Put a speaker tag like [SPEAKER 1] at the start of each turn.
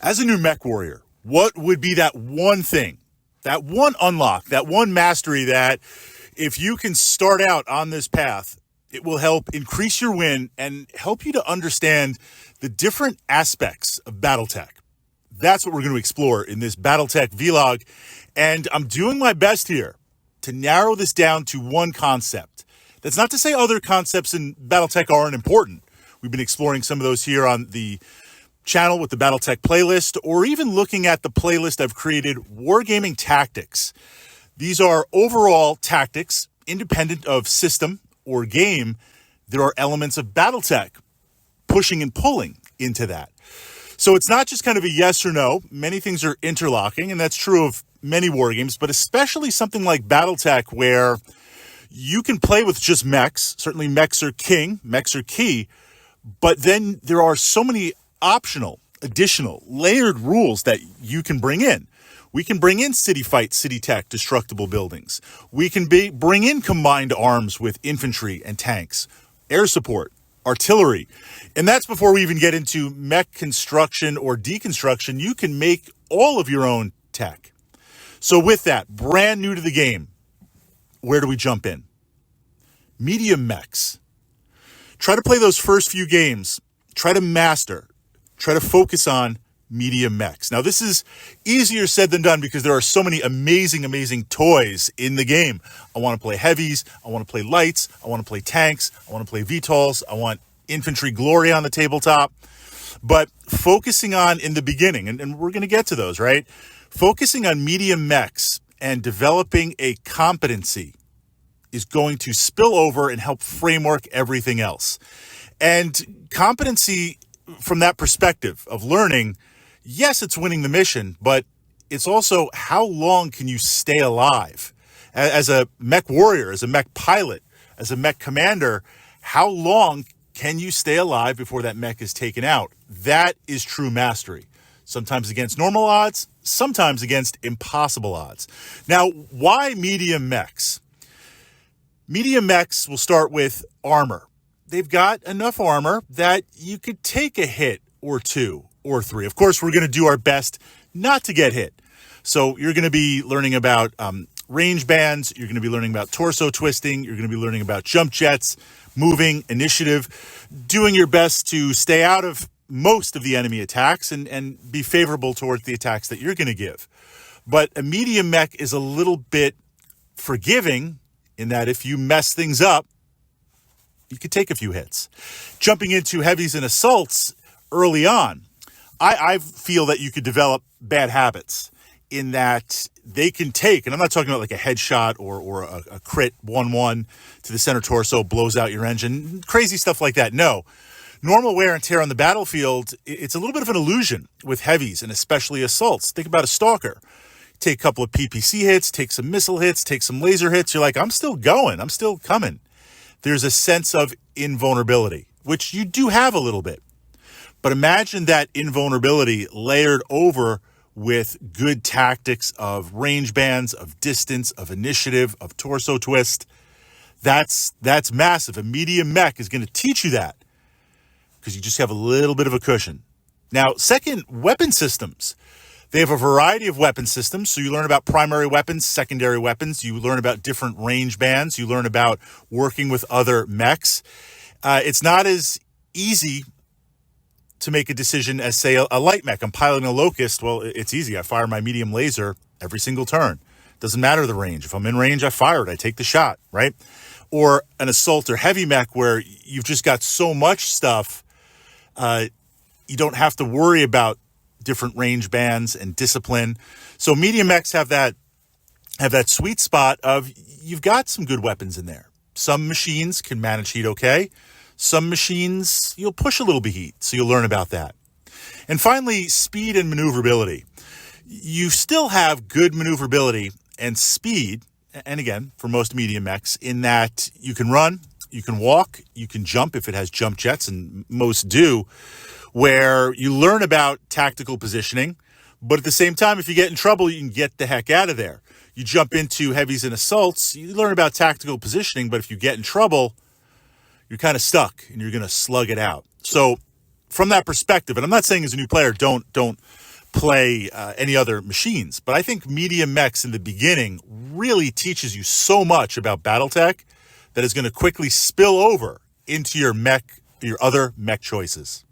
[SPEAKER 1] As a new mech warrior, what would be that one thing, that one unlock, that one mastery that if you can start out on this path, it will help increase your win and help you to understand the different aspects of Battletech? That's what we're going to explore in this Battletech vlog. And I'm doing my best here to narrow this down to one concept. That's not to say other concepts in Battletech aren't important. We've been exploring some of those here on the channel with the Battletech playlist, or even looking at the playlist I've created, Wargaming Tactics. These are overall tactics, independent of system or game. There are elements of Battletech pushing and pulling into that. So it's not just kind of a yes or no. Many things are interlocking, and that's true of many war games, but especially something like Battletech, where you can play with just mechs. Certainly mechs are king, mechs are key, but then there are so many optional, additional, layered rules that you can bring in. We can bring in city fight, city tech, destructible buildings. We can bring in combined arms with infantry and tanks, air support, artillery. And that's before we even get into mech construction or deconstruction. You can make all of your own tech. So with that, brand new to the game, where do we jump in? Medium mechs. Try to play those first few games. Try to master. Try to focus on medium mechs. Now, this is easier said than done because there are so many amazing, amazing toys in the game. I want to play heavies. I want to play lights. I want to play tanks. I want to play VTOLs. I want infantry glory on the tabletop. But focusing on, in the beginning, and we're going to get to those, right? Focusing on medium mechs and developing a competency is going to spill over and help framework everything else. And competency from that perspective of learning, yes, it's winning the mission, but it's also how long can you stay alive? As a mech warrior, as a mech pilot, as a mech commander, how long can you stay alive before that mech is taken out? That is true mastery. Sometimes against normal odds, sometimes against impossible odds. Now, why medium mechs? Medium mechs will start with armor. They've got enough armor that you could take a hit or two or three. Of course, we're going to do our best not to get hit. So you're going to be learning about range bands. You're going to be learning about torso twisting. You're going to be learning about jump jets, moving, initiative, doing your best to stay out of most of the enemy attacks and be favorable towards the attacks that you're going to give. But a medium mech is a little bit forgiving in that if you mess things up, you could take a few hits. Jumping into heavies and assaults early on, I feel that you could develop bad habits in that they can take, and I'm not talking about like a headshot or a crit 1-1 to the center torso, blows out your engine, crazy stuff like that. No. Normal wear and tear on the battlefield, it's a little bit of an illusion with heavies and especially assaults. Think about a stalker. Take a couple of PPC hits, take some missile hits, take some laser hits. You're like, I'm still going. I'm still coming. There's a sense of invulnerability, which you do have a little bit. But imagine that invulnerability layered over with good tactics of range bands, of distance, of initiative, of torso twist. That's massive. A medium mech is going to teach you that because you just have a little bit of a cushion. Now, second, weapon systems. They have a variety of weapon systems. So you learn about primary weapons, secondary weapons. You learn about different range bands. You learn about working with other mechs. It's not as easy to make a decision as, say, a light mech. I'm piloting a Locust. Well, it's easy. I fire my medium laser every single turn. Doesn't matter the range. If I'm in range, I fire it. I take the shot, right? Or an assault or heavy mech where you've just got so much stuff, you don't have to worry about different range bands and discipline. So medium mechs have that sweet spot of you've got some good weapons in there. Some machines can manage heat okay. Some machines, you'll push a little bit heat, so you'll learn about that. And finally, speed and maneuverability. You still have good maneuverability and speed, and again, for most medium mechs, in that you can run, you can walk, you can jump if it has jump jets, and most do, where you learn about tactical positioning, but at the same time, if you get in trouble, you can get the heck out of there. You jump into heavies and assaults, you learn about tactical positioning, but if you get in trouble, you're kind of stuck and you're going to slug it out. So from that perspective, and I'm not saying as a new player, don't play any other machines. But I think medium mechs in the beginning really teaches you so much about Battletech that is going to quickly spill over into your other mech choices.